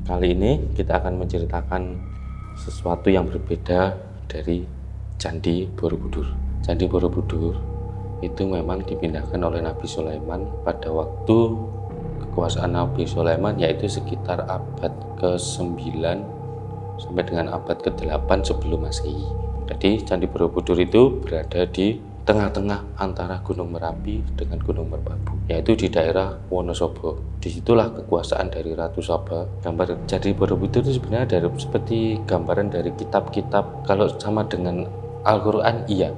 Kali ini kita akan menceritakan sesuatu yang berbeda dari Candi Borobudur. Candi Borobudur itu memang dipindahkan oleh Nabi Sulaiman pada waktu kekuasaan Nabi Sulaiman, yaitu sekitar abad ke-9 sampai dengan abad ke-8 sebelum Masehi. Jadi Candi Borobudur itu berada di tengah-tengah antara Gunung Merapi dengan Gunung Merbabu, yaitu di daerah Wonosobo. Disitulah kekuasaan dari Ratu Saba. Gambar Candi Borobudur itu sebenarnya seperti gambaran dari kitab-kitab. Kalau sama dengan Al-Quran, iya.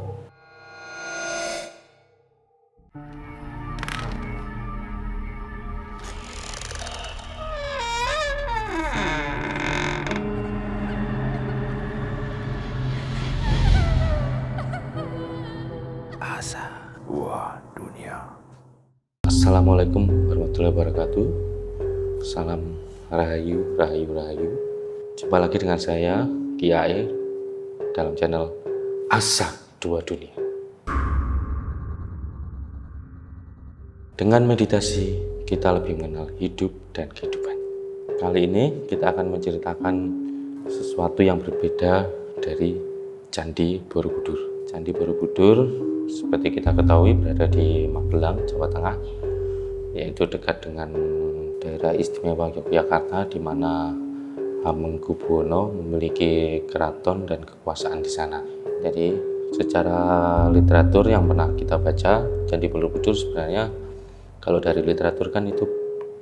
Asa Dua Dunia. Assalamualaikum warahmatullahi wabarakatuh. Salam rahayu, rahayu, rahayu. Jumpa lagi dengan saya, Kiai, dalam channel Asa Dua Dunia. Dengan meditasi, kita lebih mengenal hidup dan kehidupan. Kali ini kita akan menceritakan sesuatu yang berbeda dari Candi Borobudur. Candi Borobudur, seperti kita ketahui, berada di Magelang, Jawa Tengah, yaitu dekat dengan daerah istimewa Yogyakarta, di mana Hamengkubuwono memiliki keraton dan kekuasaan di sana. Jadi secara literatur yang pernah kita baca, Candi Borobudur sebenarnya kalau dari literatur kan itu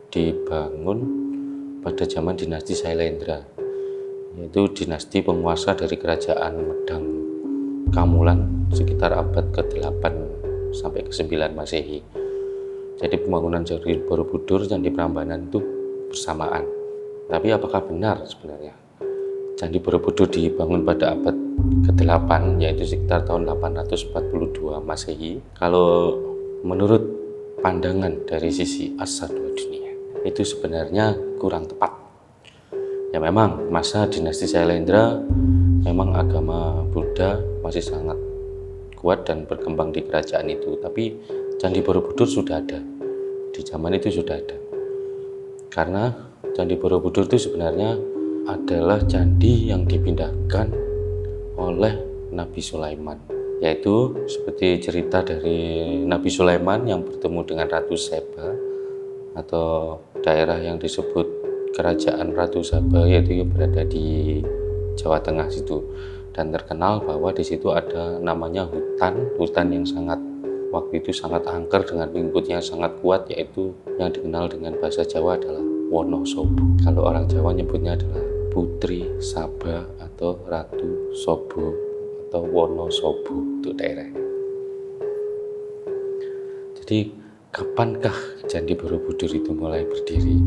dibangun pada zaman dinasti Sailendra, yaitu dinasti penguasa dari kerajaan Medang Kamulan sekitar abad ke-8 sampai ke-9 Masehi. Jadi pembangunan Candi Borobudur, Candi Prambanan itu bersamaan. Tapi apakah benar sebenarnya Candi Borobudur dibangun pada abad ke-8, yaitu sekitar tahun 842 Masehi? Kalau menurut pandangan dari sisi Asa Dua Dunia, itu sebenarnya kurang tepat. Ya memang masa dinasti Sailendra memang agama Buddha masih sangat kuat dan berkembang di kerajaan itu, tapi Candi Borobudur sudah ada, di zaman itu sudah ada. Karena Candi Borobudur itu sebenarnya adalah candi yang dipindahkan oleh Nabi Sulaiman, yaitu seperti cerita dari Nabi Sulaiman yang bertemu dengan Ratu Saba, atau daerah yang disebut kerajaan Ratu Saba, yaitu berada di Jawa Tengah situ, dan terkenal bahwa di situ ada namanya hutan yang sangat waktu itu sangat angker dengan pengikutnya sangat kuat, yaitu yang dikenal dengan bahasa Jawa adalah Wonosobo. Kalau orang Jawa nyebutnya adalah Putri Saba atau Ratu Sobo atau Wonosobo, itu daerahnya. Jadi kapankah Candi Borobudur itu mulai berdiri?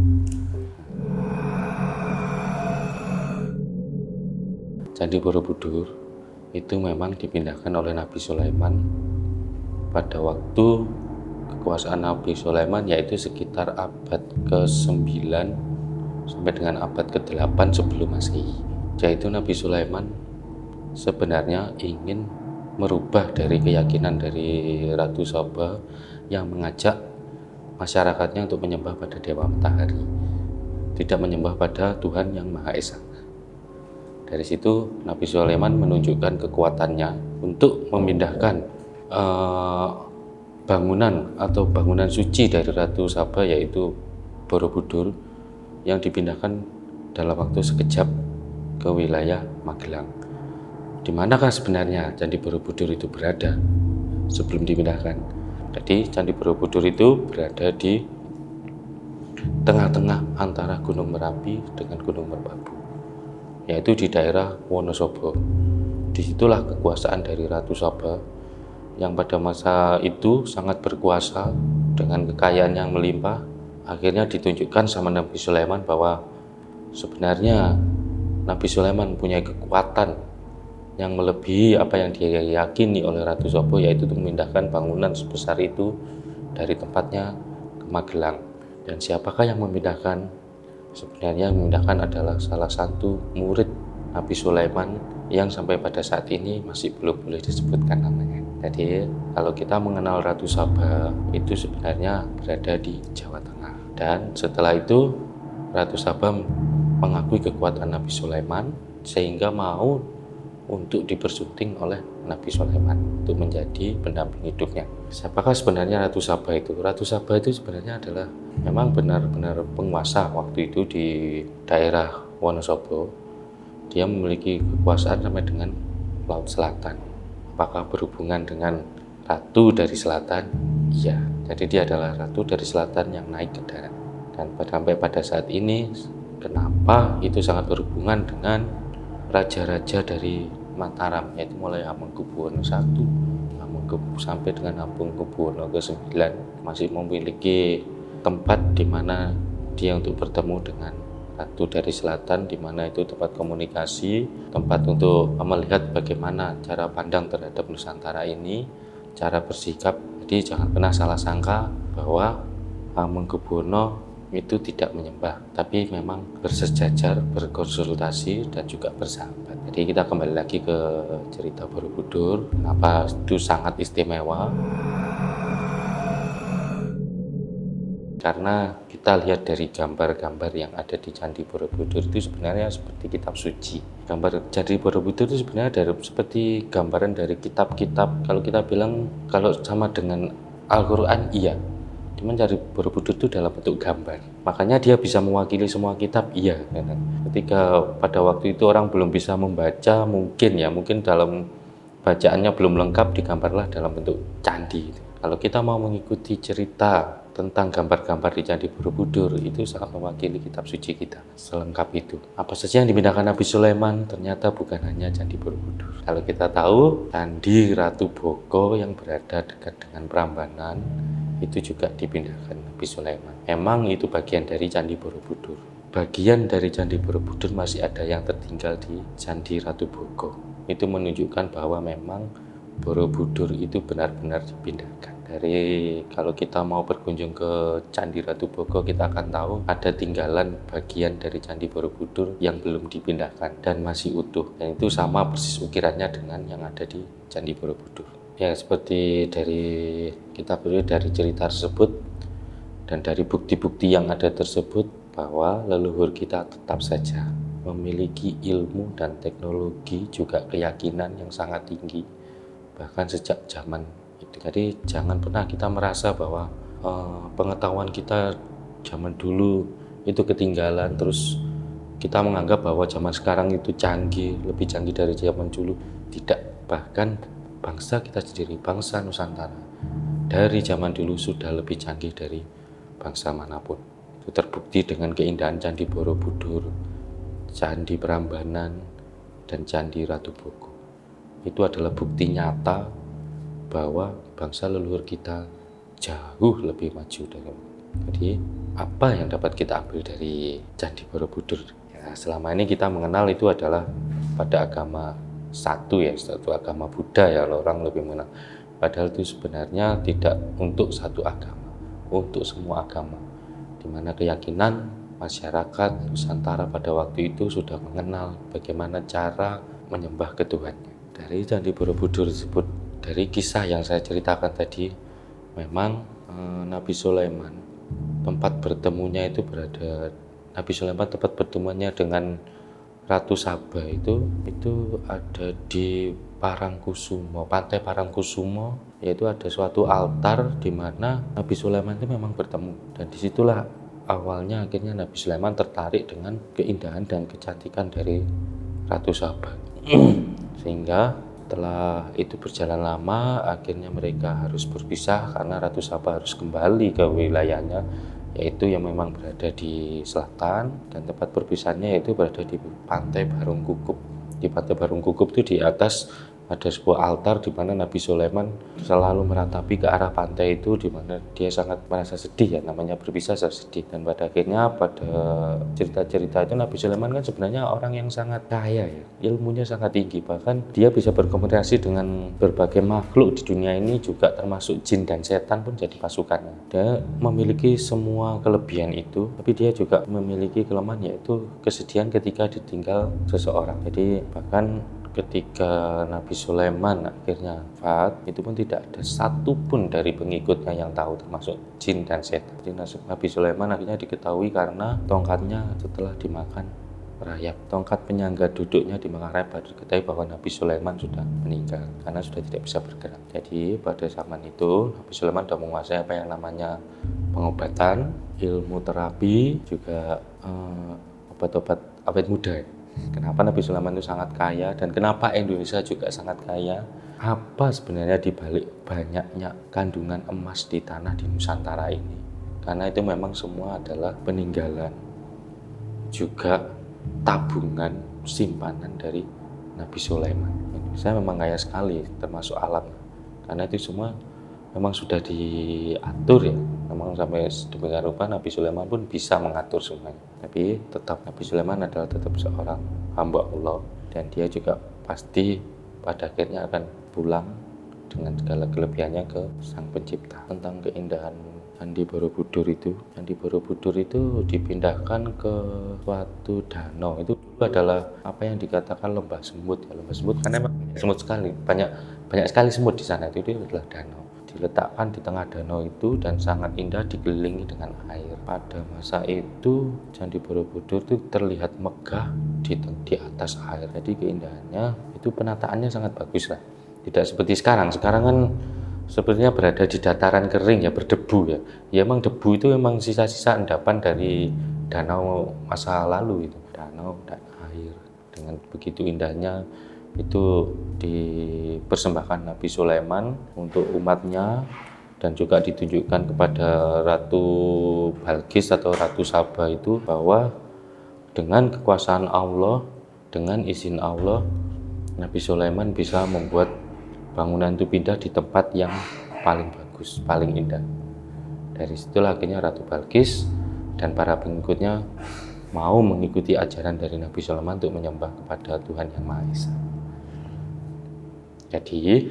Candi Borobudur itu memang dipindahkan oleh Nabi Sulaiman pada waktu kekuasaan Nabi Sulaiman, yaitu sekitar abad ke-9 sampai dengan abad ke-8 sebelum Masehi. Yaitu Nabi Sulaiman sebenarnya ingin merubah dari keyakinan dari Ratu Saba yang mengajak masyarakatnya untuk menyembah pada Dewa Matahari, tidak menyembah pada Tuhan yang Maha Esa. Dari situ Nabi Sulaiman menunjukkan kekuatannya untuk memindahkan bangunan atau bangunan suci dari Ratu Saba, yaitu Borobudur, yang dipindahkan dalam waktu sekejap ke wilayah Magelang. Di manakah sebenarnya Candi Borobudur itu berada sebelum dipindahkan? Jadi Candi Borobudur itu berada di tengah-tengah antara Gunung Merapi dengan Gunung Merbabu, yaitu di daerah Wonosobo. Disitulah kekuasaan dari Ratu Saba yang pada masa itu sangat berkuasa dengan kekayaan yang melimpah. Akhirnya ditunjukkan sama Nabi Sulaiman bahwa sebenarnya Nabi Sulaiman punya kekuatan yang melebihi apa yang dia yakini oleh Ratu Saba, yaitu memindahkan bangunan sebesar itu dari tempatnya ke Magelang. Dan siapakah yang memindahkan? Sebenarnya yang memindahkan adalah salah satu murid Nabi Sulaiman yang sampai pada saat ini masih belum boleh disebutkan namanya. Jadi kalau kita mengenal Ratu Saba itu sebenarnya berada di Jawa Tengah, dan setelah itu Ratu Saba mengakui kekuatan Nabi Sulaiman sehingga mau untuk dipersunting oleh Nabi Sulaiman untuk menjadi pendamping hidupnya. Siapakah sebenarnya Ratu Saba itu? Ratu Saba itu sebenarnya adalah memang benar-benar penguasa waktu itu di daerah Wonosobo. Dia memiliki kekuasaan sampai dengan Laut Selatan. Apakah berhubungan dengan ratu dari selatan? Iya, jadi dia adalah ratu dari selatan yang naik ke darat. Dan sampai pada saat ini, kenapa itu sangat berhubungan dengan raja-raja dari Mataram, yaitu mulai Hamengkubuwono I, sampai dengan Hamengkubuwono ke-9 masih memiliki tempat di mana dia untuk bertemu dengan ratu dari selatan, di mana itu tempat komunikasi, tempat untuk melihat bagaimana cara pandang terhadap Nusantara ini, cara bersikap. Jadi jangan pernah salah sangka bahwa Hamengkubuwono itu tidak menyembah, tapi memang bersejajar, berkonsultasi, dan juga bersahabat. Jadi kita kembali lagi ke cerita Borobudur, kenapa itu sangat istimewa. Karena kita lihat dari gambar-gambar yang ada di Candi Borobudur itu sebenarnya seperti kitab suci. Gambar Candi Borobudur itu sebenarnya seperti gambaran dari kitab-kitab. Kalau kita bilang kalau sama dengan Al-Quran, iya. Cuman Candi Borobudur itu dalam bentuk gambar. Makanya dia bisa mewakili semua kitab, iya. Ketika pada waktu itu orang belum bisa membaca, mungkin dalam bacaannya belum lengkap, digambarlah dalam bentuk candi. Kalau kita mau mengikuti cerita tentang gambar-gambar di Candi Borobudur, itu sangat mewakili kitab suci kita, selengkap itu. Apa saja yang dipindahkan Nabi Sulaiman, ternyata bukan hanya Candi Borobudur. Kalau kita tahu, Candi Ratu Boko yang berada dekat dengan Prambanan, itu juga dipindahkan Nabi Sulaiman. Memang itu bagian dari Candi Borobudur. Bagian dari Candi Borobudur masih ada yang tertinggal di Candi Ratu Boko. Itu menunjukkan bahwa memang Borobudur itu benar-benar dipindahkan. Dari kalau kita mau berkunjung ke Candi Ratu Boko, kita akan tahu ada tinggalan bagian dari Candi Borobudur yang belum dipindahkan dan masih utuh. Dan itu sama persis ukirannya dengan yang ada di Candi Borobudur. Ya, seperti dari cerita tersebut dan dari bukti-bukti yang ada tersebut, bahwa leluhur kita tetap saja memiliki ilmu dan teknologi, juga keyakinan yang sangat tinggi bahkan sejak zaman itu. Jadi jangan pernah kita merasa bahwa pengetahuan kita zaman dulu itu ketinggalan, terus kita menganggap bahwa zaman sekarang itu canggih, lebih canggih dari zaman dulu. Tidak, bahkan bangsa kita sendiri, bangsa Nusantara dari zaman dulu sudah lebih canggih dari bangsa manapun. Itu terbukti dengan keindahan Candi Borobudur, Candi Prambanan, dan Candi Ratu Boko. Itu adalah bukti nyata bahwa bangsa leluhur kita jauh lebih maju dari. Jadi apa yang dapat kita ambil dari Candi Borobudur? Ya, selama ini kita mengenal itu adalah pada agama satu agama Buddha ya, orang lebih mengenal. Padahal itu sebenarnya tidak untuk satu agama, untuk semua agama, di mana keyakinan masyarakat Nusantara pada waktu itu sudah mengenal bagaimana cara menyembah ke Tuhannya. Dari Candi Borobudur tersebut, dari kisah yang saya ceritakan tadi, memang Nabi Sulaiman tempat bertemunya itu Nabi Sulaiman tempat bertemunya dengan Ratu Saba itu ada di Parangkusumo, Pantai Parangkusumo, yaitu ada suatu altar di mana Nabi Sulaiman itu memang bertemu. Dan disitulah awalnya akhirnya Nabi Sulaiman tertarik dengan keindahan dan kecantikan dari Ratu Saba. Sehingga setelah itu berjalan lama, akhirnya mereka harus berpisah karena Ratu Saba harus kembali ke wilayahnya, yaitu yang memang berada di selatan, dan tempat berpisahnya yaitu berada di Pantai Barungkukup. Di Pantai Barungkukup itu di atas ada sebuah altar di mana Nabi Sulaiman selalu meratapi ke arah pantai itu, di mana dia sangat merasa sedih, ya namanya berpisah sedih. Dan pada akhirnya pada cerita-cerita itu Nabi Sulaiman kan sebenarnya orang yang sangat kaya ya, ilmunya sangat tinggi, bahkan dia bisa berkomunikasi dengan berbagai makhluk di dunia ini, juga termasuk jin dan setan pun jadi pasukannya. Dia memiliki semua kelebihan itu, tapi dia juga memiliki kelemahan, yaitu kesedihan ketika ditinggal seseorang. Jadi bahkan ketika Nabi Sulaiman akhirnya wafat, itu pun tidak ada satupun dari pengikutnya yang tahu, termasuk jin dan setan. Jadi Nabi Sulaiman akhirnya diketahui karena tongkatnya setelah dimakan merayap. Tongkat penyangga duduknya di mengarah baru diketahui bahwa Nabi Sulaiman sudah meninggal karena sudah tidak bisa bergerak. Jadi pada zaman itu Nabi Sulaiman sudah menguasai apa yang namanya pengobatan, ilmu terapi, juga obat-obat awet muda. Kenapa Nabi Sulaiman itu sangat kaya dan kenapa Indonesia juga sangat kaya? Apa sebenarnya dibalik banyaknya kandungan emas di tanah di Nusantara ini? Karena itu memang semua adalah peninggalan, juga tabungan simpanan dari Nabi Sulaiman. Indonesia memang kaya sekali termasuk alam, karena itu semua memang sudah diatur ya. Memang sampai sedemikian rupa Nabi Sulaiman pun bisa mengatur semuanya. Tapi tetap Nabi Sulaiman adalah tetap seorang hamba Allah, dan dia juga pasti pada akhirnya akan pulang dengan segala kelebihannya ke Sang Pencipta. Tentang keindahan Candi Borobudur itu, Candi Borobudur itu dipindahkan ke suatu danau. Itu dulu adalah apa yang dikatakan lembah semut ya, lembah semut karena memang semut sekali, banyak sekali semut di sana. Itu adalah danau. Diletakkan di tengah danau itu dan sangat indah, dikelilingi dengan air. Pada masa itu Candi Borobudur itu terlihat megah di atas air. Jadi keindahannya itu, penataannya sangat bagus lah. Tidak seperti sekarang. Sekarang kan sepertinya berada di dataran kering ya, berdebu ya. Ya emang debu itu memang sisa-sisa endapan dari danau masa lalu itu. Danau dan air dengan begitu indahnya itu dipersembahkan Nabi Sulaiman untuk umatnya, dan juga ditunjukkan kepada Ratu Balkis atau Ratu Saba itu bahwa dengan kekuasaan Allah, dengan izin Allah, Nabi Sulaiman bisa membuat bangunan itu pindah di tempat yang paling bagus, paling indah. Dari situlah akhirnya Ratu Balkis dan para pengikutnya mau mengikuti ajaran dari Nabi Sulaiman untuk menyembah kepada Tuhan Yang Maha Esa. Jadi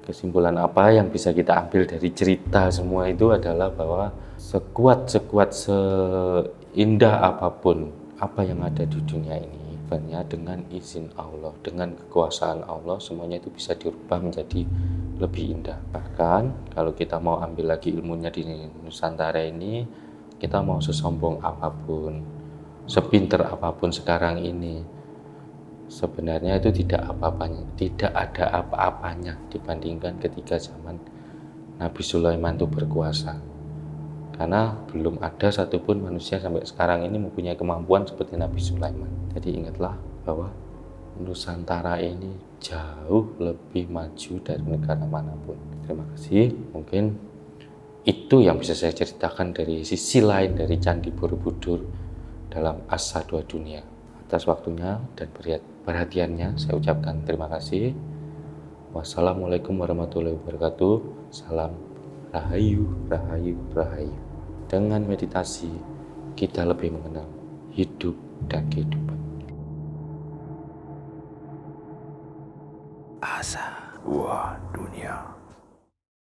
kesimpulan apa yang bisa kita ambil dari cerita semua itu adalah bahwa sekuat seindah apapun apa yang ada di dunia ini, sebenarnya dengan izin Allah, dengan kekuasaan Allah, semuanya itu bisa dirubah menjadi lebih indah. Bahkan kalau kita mau ambil lagi ilmunya di Nusantara ini, kita mau sesombong apapun, sepinter apapun sekarang ini, sebenarnya itu tidak ada apa-apanya dibandingkan ketika zaman Nabi Sulaiman itu berkuasa. Karena belum ada satupun manusia sampai sekarang ini mempunyai kemampuan seperti Nabi Sulaiman. Jadi ingatlah bahwa Nusantara ini jauh lebih maju dari negara manapun. Terima kasih. Mungkin itu yang bisa saya ceritakan dari sisi lain dari Candi Borobudur dalam Asa Dua Dunia. Atas waktunya dan perhatiannya saya ucapkan terima kasih. Wassalamualaikum warahmatullahi wabarakatuh. Salam Rahayu, Rahayu, Rahayu. Dengan meditasi kita lebih mengenal hidup dan kehidupan. Asa. Wah, dunia.